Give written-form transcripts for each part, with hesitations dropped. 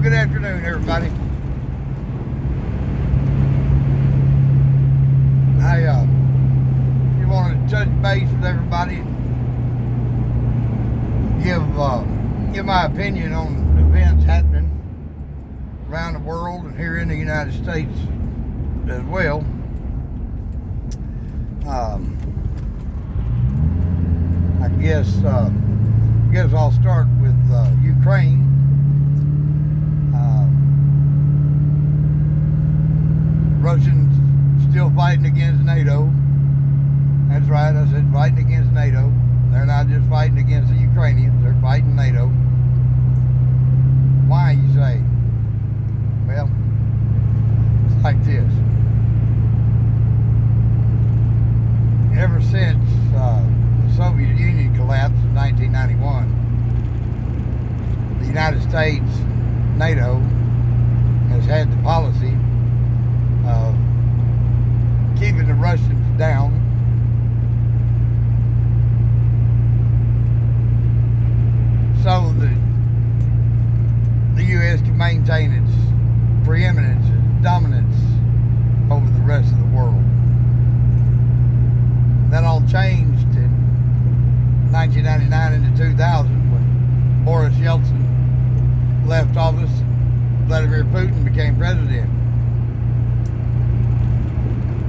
good afternoon, everybody. I just wanted to touch base with everybody and give my opinion on events happening around the world and here in the United States as well. I guess I'll start with Ukraine. Russians still fighting against NATO. That's right, I said fighting against NATO. They're not just fighting against the Ukrainians, they're fighting NATO. Why, you say? Well, it's like this. Ever since the Soviet Union collapsed in 1991, the United States, NATO, has had the policy of keeping the Russians down, so that the U.S. can maintain its preeminence and dominance over the rest of the world. That all changed in 1999 into 2000 when Boris Yeltsin left office and Vladimir Putin became president.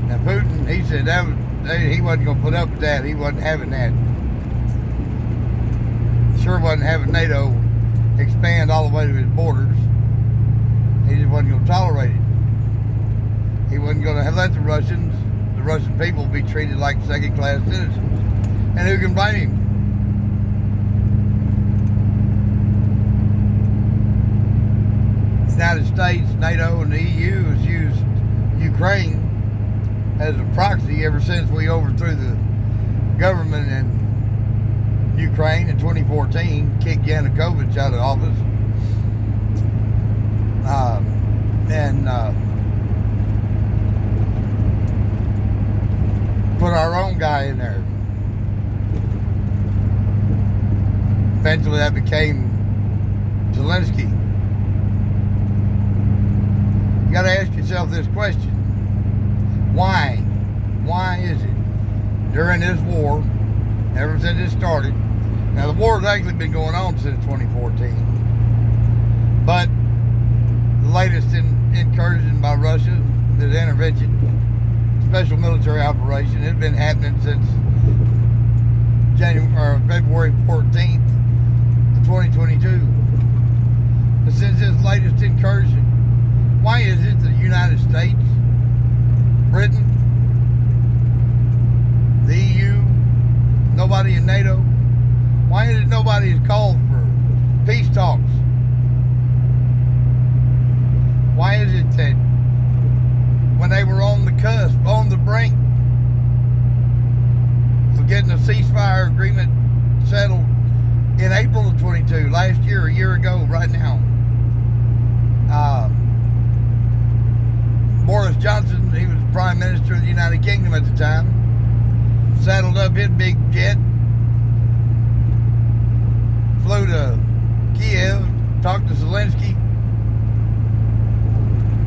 Now Putin, he said he wasn't going to put up with that. He wasn't having that. Sure wasn't having NATO expand all the way to his borders. He just wasn't going to tolerate it. He wasn't going to let the Russian people be treated like second-class citizens. And who can blame him? The United States, NATO, and the EU has used Ukraine as a proxy ever since we overthrew the government in Ukraine in 2014, kicked Yanukovych out of office, and put our own guy in there. Eventually that became Zelensky. You got to ask yourself this question. Why? Why is it during this war, ever since it started? Now the war has actually been going on since 2014, but the latest incursion by Russia, this intervention, special military operation, has been happening since February 14th of 2022. But since this latest incursion, why is it the United States, Britain, the EU, nobody in NATO, why is it nobody has called for peace talks? Why is it that when they were on the cusp, on the brink of getting a ceasefire agreement settled in April of 22, last year, a year ago, right now, Boris Johnson, he was Prime Minister of the United Kingdom at the time, saddled up his big jet, flew to Kiev, talked to Zelensky,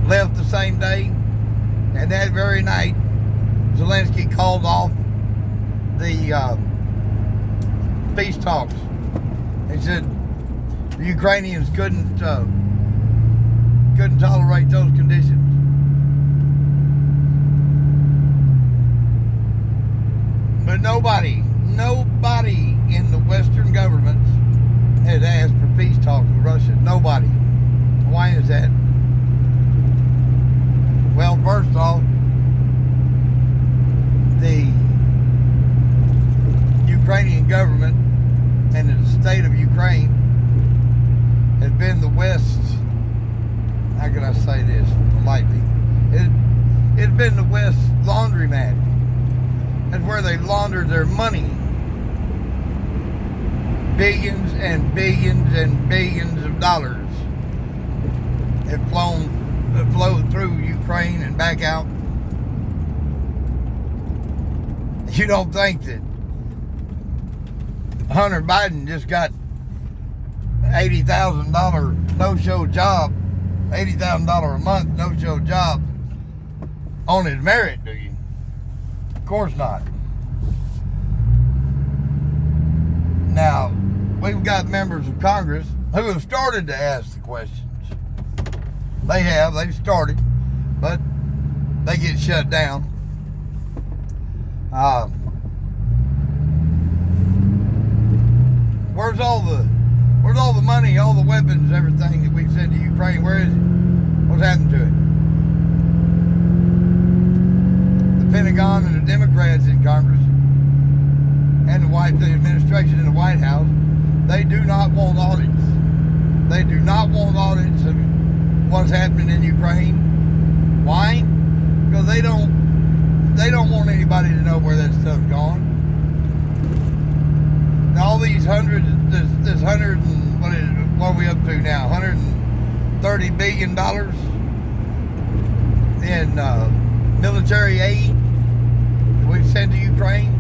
left the same day, and that very night, Zelensky called off the peace talks. He said the Ukrainians couldn't tolerate those conditions. But nobody in the Western governments has asked for peace talks with Russia. Nobody. Why is that? Well, first off, the Ukrainian government and the state of Ukraine has been the West's, how can I say this politely? It's been the West's laundromat. That's where they laundered their money. Billions and billions and billions of dollars have flowed through Ukraine and back out. You don't think that Hunter Biden just got $80,000 no-show job $80,000 a month no-show job on his merit, do you? Of course not. Now, we've got members of Congress who have started to ask the questions. They've started, but they get shut down. Where's all the money, all the weapons, everything that we sent to Ukraine? Where is it? What's happened to it? The Pentagon and the Democrats in Congress and the administration in the White House, they do not want audits. They do not want audits of what's happening in Ukraine. Why? Because they don't want anybody to know where that stuff's gone. Now all these this hundred and what are we up to now? $130 billion in military aid we've sent to Ukraine.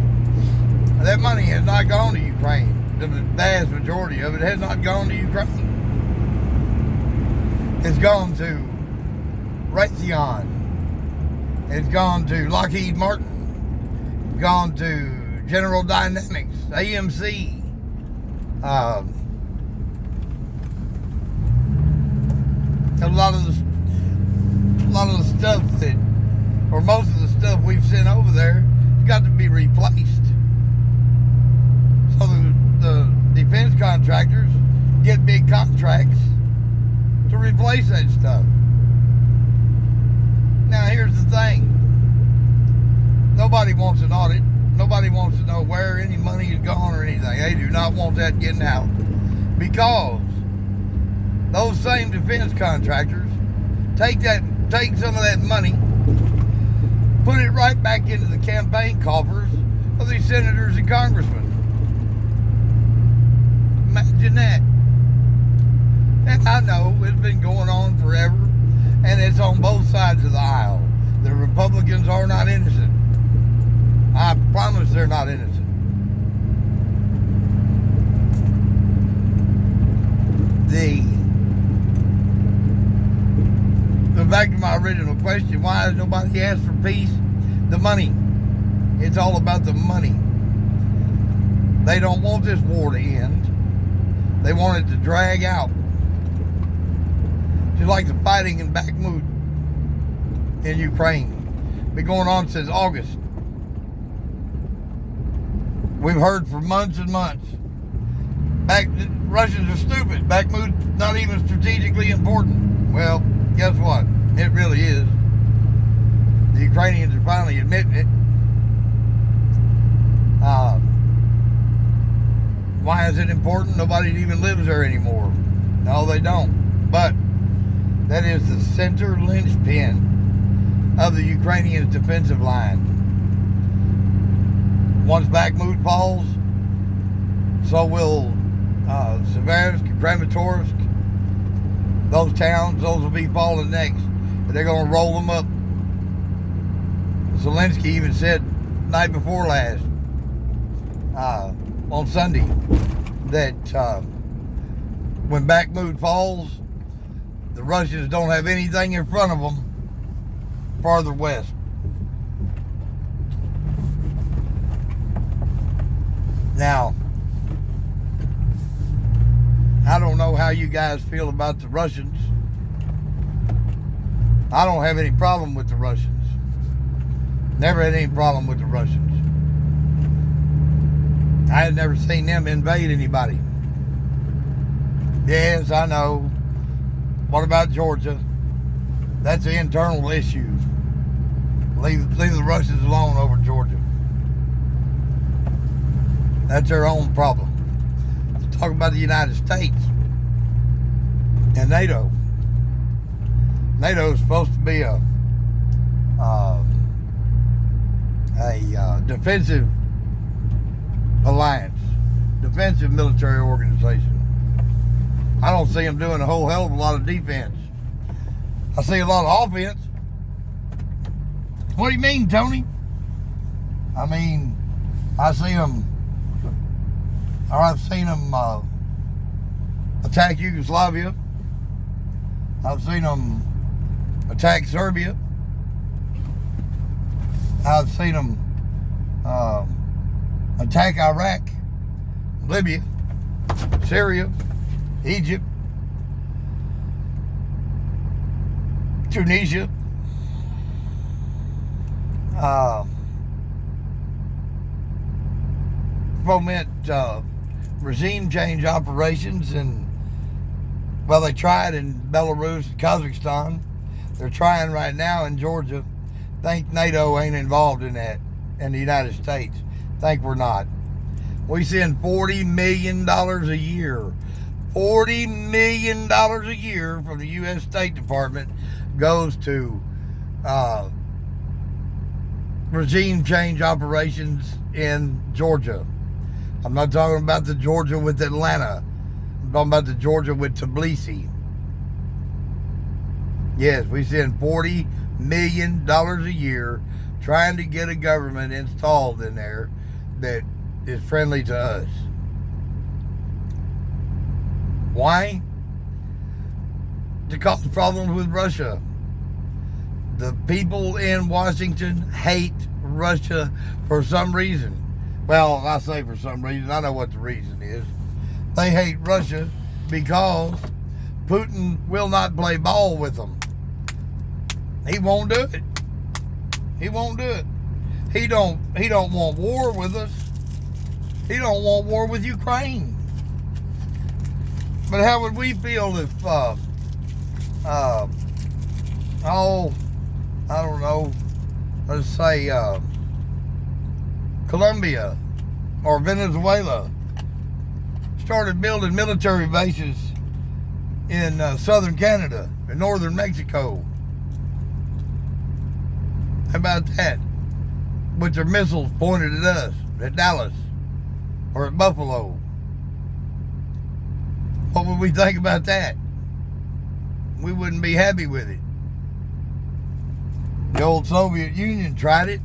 That money has not gone to Ukraine. The vast majority of it has not gone to Ukraine. It's gone to Raytheon. It's gone to Lockheed Martin. It's gone to General Dynamics, AMC. A lot of the stuff that, or most of the stuff we've sent over there, has got to be replaced. So the defense contractors get big contracts to replace that stuff. Now here's the thing. Nobody wants an audit. Nobody wants to know where any money is gone or anything. They do not want that getting out. Because those same defense contractors take some of that money, put it right back into the campaign coffers of these senators and congressmen. Imagine that. And I know it's been going on forever, and it's on both sides of the aisle. The Republicans are not innocent. I promise they're not innocent. Back to my original question, why has nobody asked for peace? The money. It's all about the money. They don't want this war to end. They want it to drag out. Just like the fighting in Bakhmut in Ukraine. Been going on since August. We've heard for months and months. The Russians are stupid. Bakhmut's not even strategically important. Well, guess what? It really is. The Ukrainians are finally admitting it. Why is it important? Nobody even lives there anymore. No, they don't. But that is the center linchpin of the Ukrainians' defensive line. Once Bakhmut falls, so will Seversk, Kramatorsk, those towns, those will be falling next. But they're going to roll them up. Zelensky even said night before last, on Sunday, that when Bakhmut falls, the Russians don't have anything in front of them farther west. Now, I don't know how you guys feel about the Russians. I don't have any problem with the Russians. Never had any problem with the Russians. I had never seen them invade anybody. Yes, I know. What about Georgia? That's an internal issue. Leave the Russians alone over Georgia. That's their own problem. Let's talk about the United States and NATO. NATO is supposed to be a defensive alliance, defensive military organization. I don't see them doing a whole hell of a lot of defense. I see a lot of offense. What do you mean, Tony? I mean, I see them, or I've seen them attack Yugoslavia. I've seen them attack Serbia. I've seen them attack Iraq, Libya, Syria, Egypt, Tunisia, foment regime change operations, and well, they tried in Belarus and Kazakhstan. They're trying right now in Georgia. Think NATO ain't involved in that, in the United States. Think we're not. We send $40 million a year. $40 million a year from the U.S. State Department goes to regime change operations in Georgia. I'm not talking about the Georgia with Atlanta. I'm talking about the Georgia with Tbilisi. Yes, we send $40 million a year trying to get a government installed in there that is friendly to us. Why? To cause problems with Russia. The people in Washington hate Russia for some reason. Well, I say for some reason, I know what the reason is. They hate Russia because Putin will not play ball with them. He won't do it. He won't do it. He don't want war with us. He don't want war with Ukraine. But how would we feel if I don't know, let's say Colombia or Venezuela started building military bases in southern Canada and northern Mexico? How about that? With their missiles pointed at us, at Dallas or at Buffalo. What would we think about that? We wouldn't be happy with it. The old Soviet Union tried it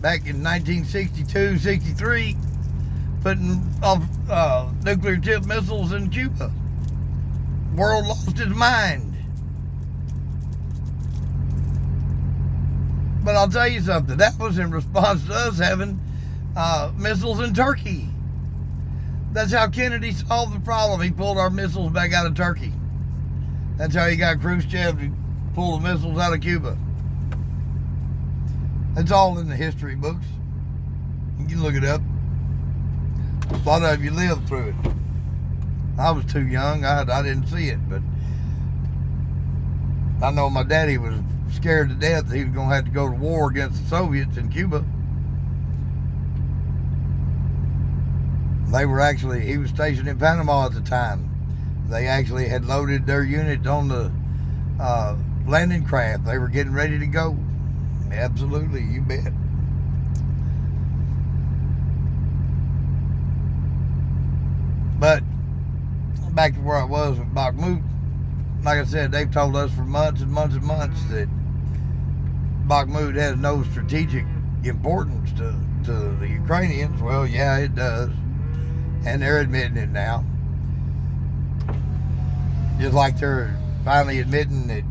back in 1962, 63, putting off nuclear tipped missiles in Cuba. World lost its mind. But I'll tell you something, that was in response to us having missiles in Turkey. That's how Kennedy solved the problem. He pulled our missiles back out of Turkey. That's how he got Khrushchev to pull the missiles out of Cuba. It's all in the history books. You can look it up. A lot of you lived through it. I was too young. I didn't see it, but I know my daddy was scared to death that he was going to have to go to war against the Soviets in Cuba. He was stationed in Panama at the time. They actually had loaded their unit on the landing craft. They were getting ready to go. Absolutely, you bet. But back to where I was with Bakhmut, like I said, they've told us for months and months and months that Bakhmut has no strategic importance to the Ukrainians. Well, yeah, it does. And they're admitting it now. Just like they're finally admitting that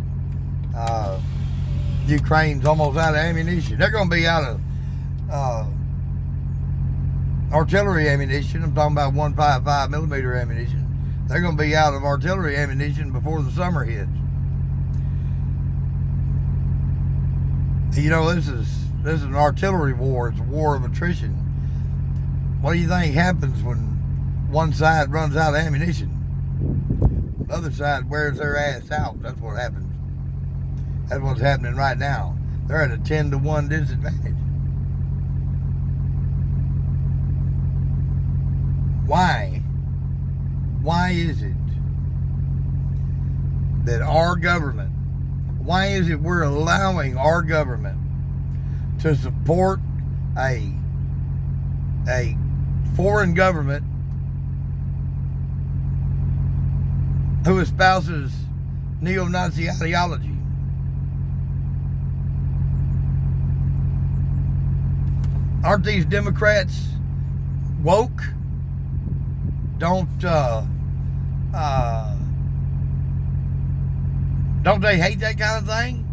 Ukraine's almost out of ammunition. They're going to be out of artillery ammunition. I'm talking about 155 millimeter ammunition. They're going to be out of artillery ammunition before the summer hits. You know, this is an artillery war. It's a war of attrition. What do you think happens when one side runs out of ammunition? The other side wears their ass out. That's what happens. That's what's happening right now. They're at a 10-to-1 disadvantage. Why? Why is it that our government, why is it we're allowing our government to support a foreign government who espouses neo-Nazi ideology? Aren't these Democrats woke? Don't they hate that kind of thing?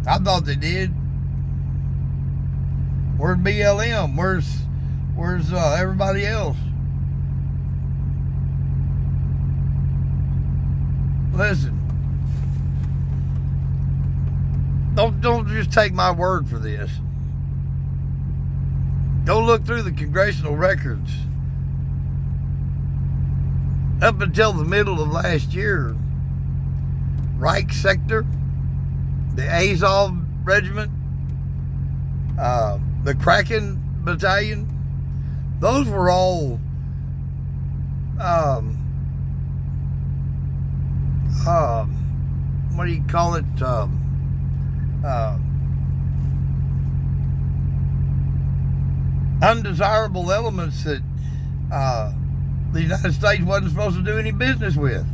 I thought they did. Where's BLM? Where's everybody else? Listen. Don't just take my word for this. Go look through the congressional records. Up until the middle of last year, Reich Sector, the Azov Regiment, the Kraken Battalion, those were all what do you call it? Undesirable elements that the United States wasn't supposed to do any business with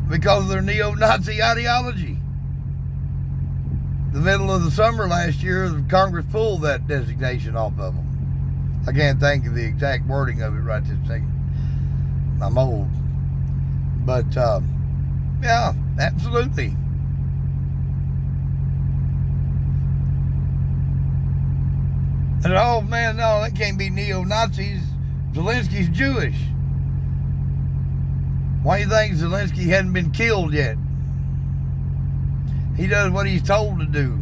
because of their neo-Nazi ideology. The middle of the summer last year, Congress pulled that designation off of them. I can't think of the exact wording of it right this second. I'm old. But, yeah, absolutely. And, oh, man, no, that can't be neo-Nazis. Zelensky's Jewish. Why do you think Zelensky hadn't been killed yet? He does what he's told to do.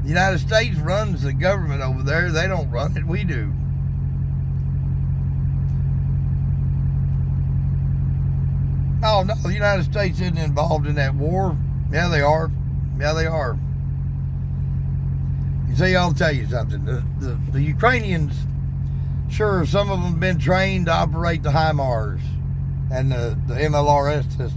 The United States runs the government over there. They don't run it. We do. Oh, no, the United States isn't involved in that war. Yeah, they are. Yeah, they are. You see, I'll tell you something. The Ukrainians, sure, some of them have been trained to operate the HIMARS and the MLRS systems.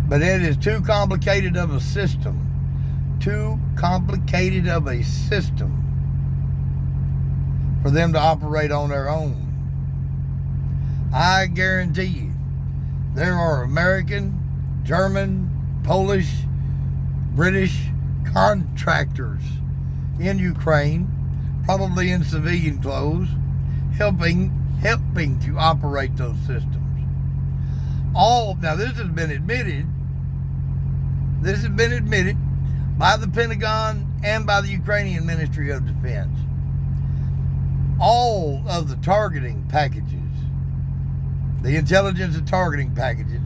But it is too complicated of a system. Too complicated of a system for them to operate on their own. I guarantee you, there are American, German, Polish, British contractors in Ukraine, probably in civilian clothes, helping to operate those systems. Now this has been admitted by the Pentagon and by the Ukrainian Ministry of Defense. All of the targeting packages, the intelligence and targeting packages,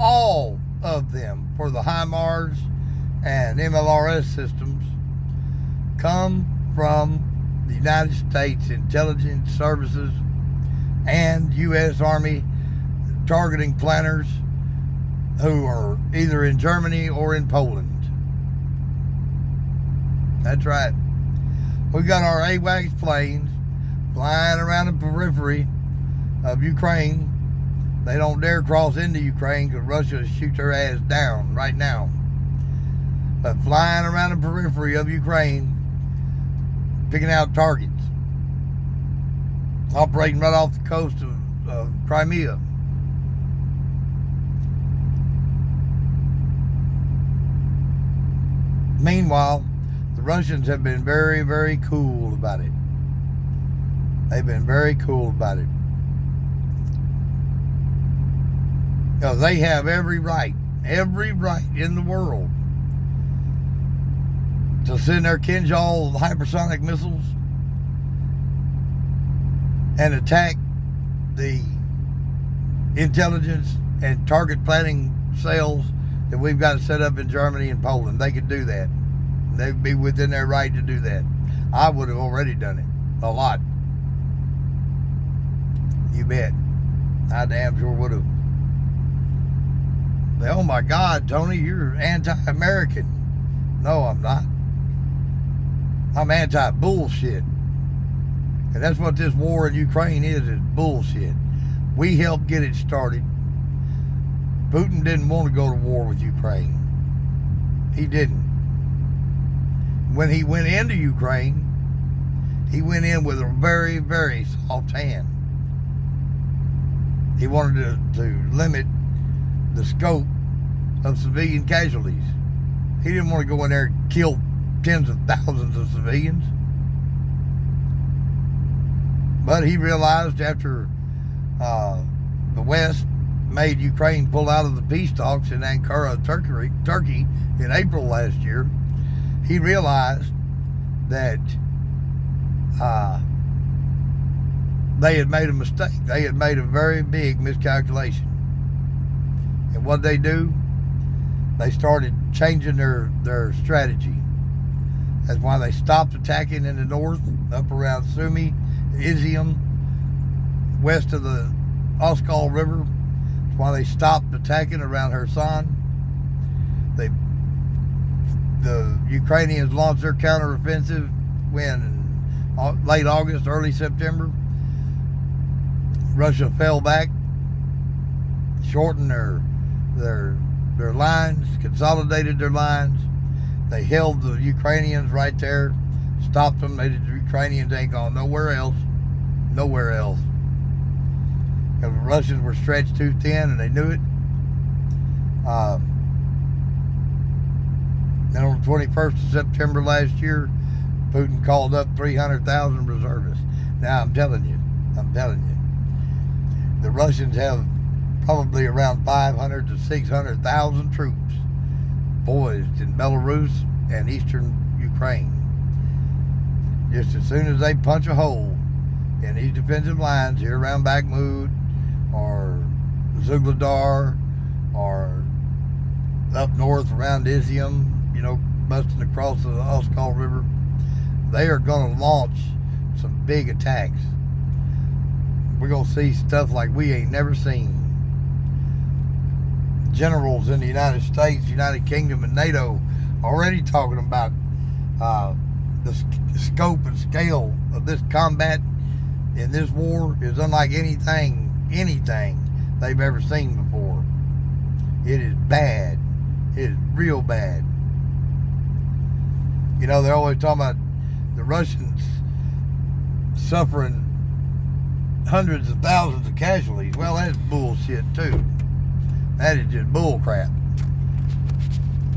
all of them for the HIMARS and MLRS systems come from the United States Intelligence Services and U.S. Army targeting planners who are either in Germany or in Poland. That's right. We got our AWACS planes flying around the periphery of Ukraine. They don't dare cross into Ukraine because Russia will shoot their ass down right now. But flying around the periphery of Ukraine, picking out targets, operating right off the coast of Crimea. Meanwhile, the Russians have been very, very cool about it. They've been very cool about it. Because they have every right in the world to send their Kinjal hypersonic missiles and attack the intelligence and target planning cells that we've got set up in Germany and Poland. They could do that. They'd be within their right to do that. I would have already done it. A lot. You bet. I damn sure would have. Oh my God, Tony, you're anti-American. No, I'm not. I'm anti-bullshit. And that's what this war in Ukraine is bullshit. We helped get it started. Putin didn't want to go to war with Ukraine. He didn't. When he went into Ukraine, he went in with a very, very soft hand. He wanted to limit the scope of civilian casualties. He didn't want to go in there and kill tens of thousands of civilians. But he realized after the West made Ukraine pull out of the peace talks in Ankara, Turkey in April last year, he realized that they had made a mistake. They had made a very big miscalculation. And what they do, they started changing their strategy. That's why they stopped attacking in the north, up around Sumy, Izium, west of the Oskol River. That's why they stopped attacking around Kherson. The Ukrainians launched their counteroffensive in late August, early September. Russia fell back, shortened their lines, consolidated their lines. They held the Ukrainians right there, stopped them. The Ukrainians ain't gone nowhere else. Nowhere else. Because the Russians were stretched too thin and they knew it. Then on the 21st of September last year, Putin called up 300,000 reservists. Now I'm telling you, the Russians have probably around 500 to 600,000 troops poised in Belarus and eastern Ukraine. Just as soon as they punch a hole in these defensive lines here around Bakhmut or Zugladar or up north around Izium, busting across the Oskol River, they are going to launch some big attacks. We're going to see stuff like we ain't never seen. Generals in the United States, United Kingdom, and NATO already talking about the scope and scale of this combat in this war is unlike anything they've ever seen before. It is bad. It is real bad. They're always talking about the Russians suffering hundreds of thousands of casualties. Well, that's bullshit too. That is just bull crap.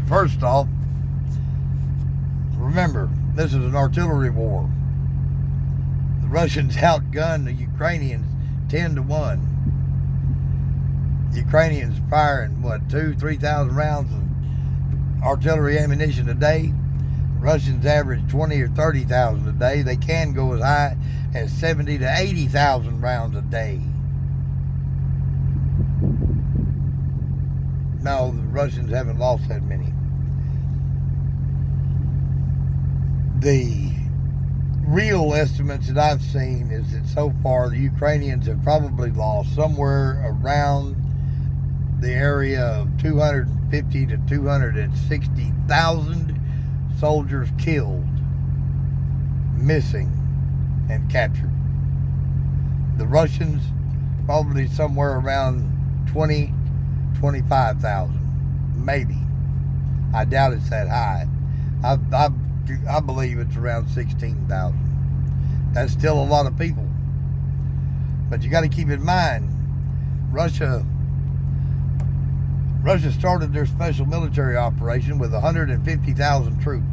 First off, remember, this is an artillery war. The Russians outgunned the Ukrainians 10-1. The Ukrainians firing, 2,000-3,000 rounds of artillery ammunition a day. The Russians average 20 or 30,000 a day. They can go as high as 70 to 80,000 rounds a day. No, the Russians haven't lost that many. The real estimates that I've seen is that so far the Ukrainians have probably lost somewhere around the area of 250 to 260,000 soldiers killed, missing, and captured. The Russians probably somewhere around 25,000, maybe. I doubt it's that high. I believe it's around 16,000. That's still a lot of people. But you got to keep in mind, Russia started their special military operation with 150,000 troops.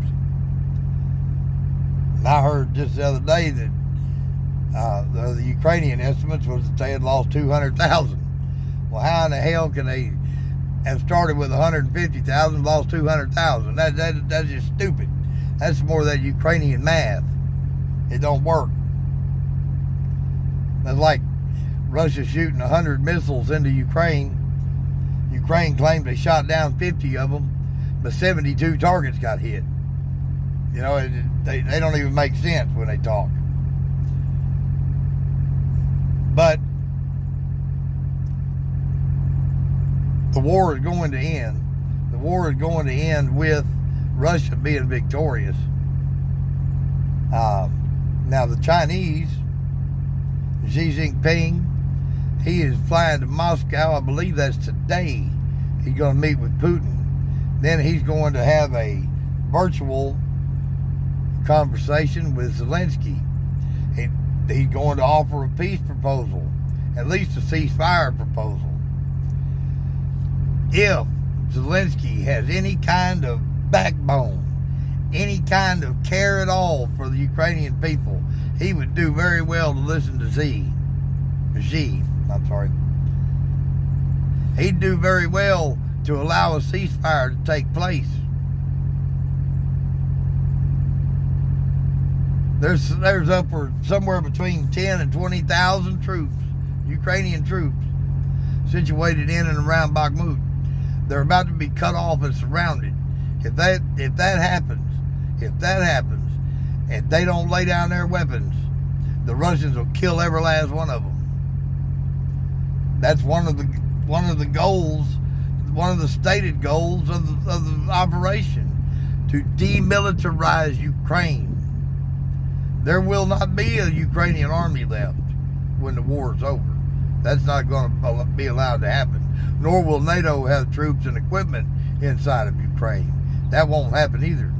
And I heard just the other day that the Ukrainian estimates was that they had lost 200,000. Well, how in the hell can they have started with 150,000 and lost 200,000? That's just stupid. That's more of that Ukrainian math. It don't work. That's like Russia shooting 100 missiles into Ukraine. Ukraine claimed they shot down 50 of them, but 72 targets got hit. They don't even make sense when they talk. But the war is going to end. The war is going to end with Russia being victorious. Now the Chinese, Xi Jinping, he is flying to Moscow. I believe that's today. He's going to meet with Putin. Then he's going to have a virtual conversation with Zelensky. He's going to offer a peace proposal, at least a ceasefire proposal. If Zelensky has any kind of backbone, any kind of care at all for the Ukrainian people, he would do very well to listen to Xi. he'd do very well to allow a ceasefire to take place. There's upward somewhere between 10 and 20,000 troops, Ukrainian troops, situated in and around Bakhmut. They're about to be cut off and surrounded. If that happens, and they don't lay down their weapons, the Russians will kill every last one of them. That's one of the goals, one of the stated goals of the operation, to demilitarize Ukraine. There will not be a Ukrainian army left when the war is over. That's not going to be allowed to happen. Nor will NATO have troops and equipment inside of Ukraine. That won't happen either.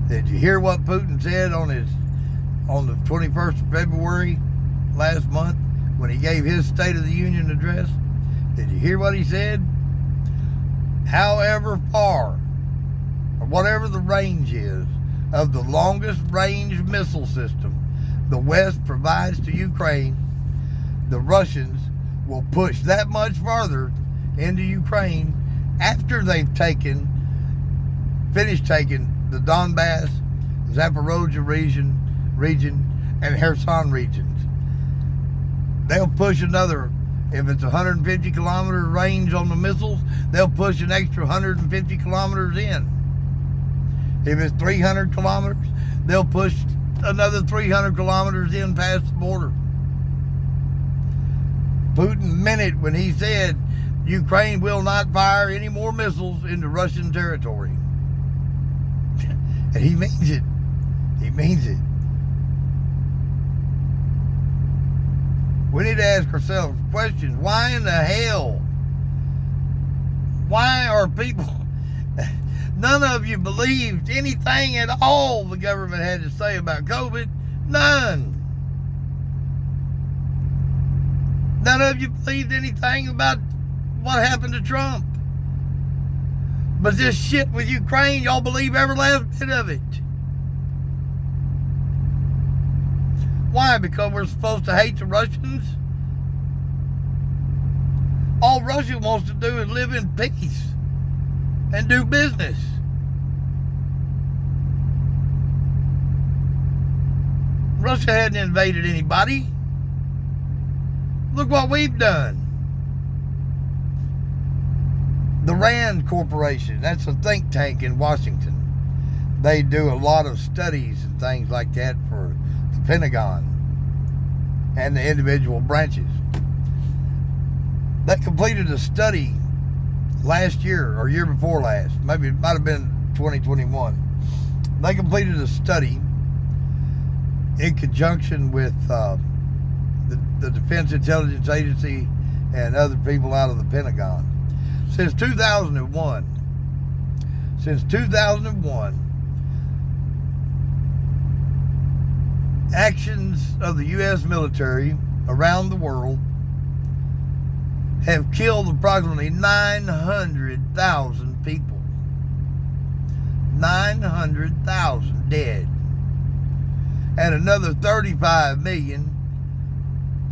Did you hear what Putin said on the 21st of February last month when he gave his State of the Union address? Did you hear what he said? However far, or whatever the range is, of the longest range missile system the West provides to Ukraine, the Russians will push that much farther into Ukraine after they've finished taking the Donbass, Zaporozhye region, and Kherson regions. They'll push another, if it's 150 kilometer range on the missiles, they'll push an extra 150 kilometers in. If it's 300 kilometers, they'll push another 300 kilometers in past the border. Putin meant it when he said Ukraine will not fire any more missiles into Russian territory. And he means it. He means it. We need to ask ourselves questions. Why in the hell? Why are people... None of you believed anything at all the government had to say about COVID. None. None of you believed anything about what happened to Trump. But this shit with Ukraine, y'all believe every last bit of it. Why? Because we're supposed to hate the Russians? All Russia wants to do is live in peace and do business. Russia hadn't invaded anybody. Look what we've done. The RAND Corporation, that's a think tank in Washington. They do a lot of studies and things like that for the Pentagon and the individual branches. They completed a study last year or year before last. Maybe it might have been 2021. They completed a study in conjunction with the Defense Intelligence Agency and other people out of the Pentagon. Since 2001, actions of the U.S. military around the world have killed approximately 900,000 people. 900,000 dead. And another 35 million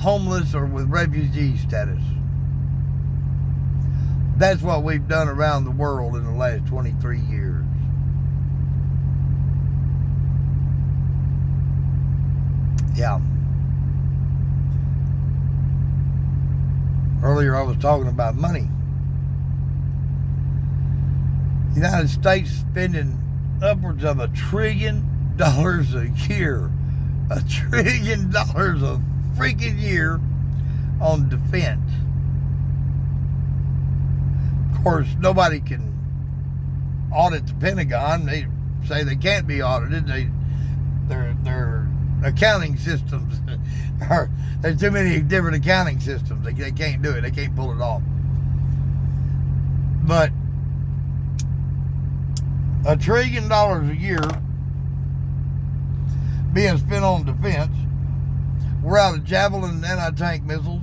homeless or with refugee status. That's what we've done around the world in the last 23 years. Yeah. Earlier I was talking about money. The United States spending upwards of $1 trillion a year. $1 trillion a freaking year on defense. Of course, nobody can audit the Pentagon. They say they can't be audited. Their accounting systems there's too many different accounting systems. They can't do it. They can't pull it off. But $1 trillion a year being spent on defense. We're out of Javelin anti-tank missiles.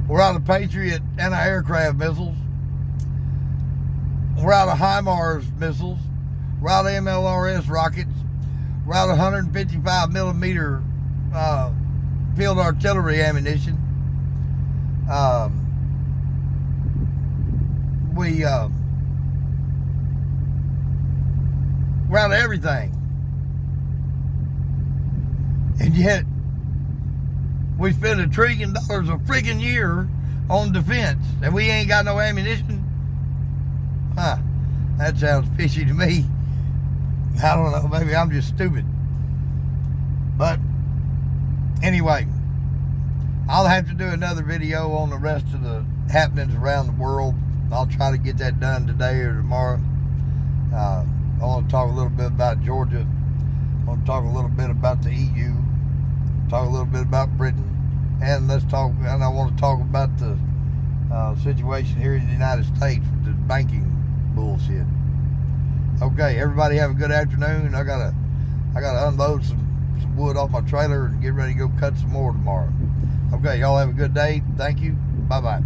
We're out of Patriot anti-aircraft missiles. We're out of HIMARS missiles. We're out of MLRS rockets. We're out of 155 millimeter field artillery ammunition. We're out of everything. And yet, we spend $1 trillion a freaking year on defense, and we ain't got no ammunition? Huh. That sounds fishy to me. I don't know, maybe I'm just stupid. But, anyway, I'll have to do another video on the rest of the happenings around the world. I'll try to get that done today or tomorrow. I want to talk a little bit about Georgia. I want to talk a little bit about the EU. Talk a little bit about Britain. And I want to talk about the situation here in the United States with the banking bullshit. Okay, everybody have a good afternoon. I gotta unload some wood off my trailer and get ready to go cut some more tomorrow. Okay, y'all have a good day. Thank you. Bye-bye.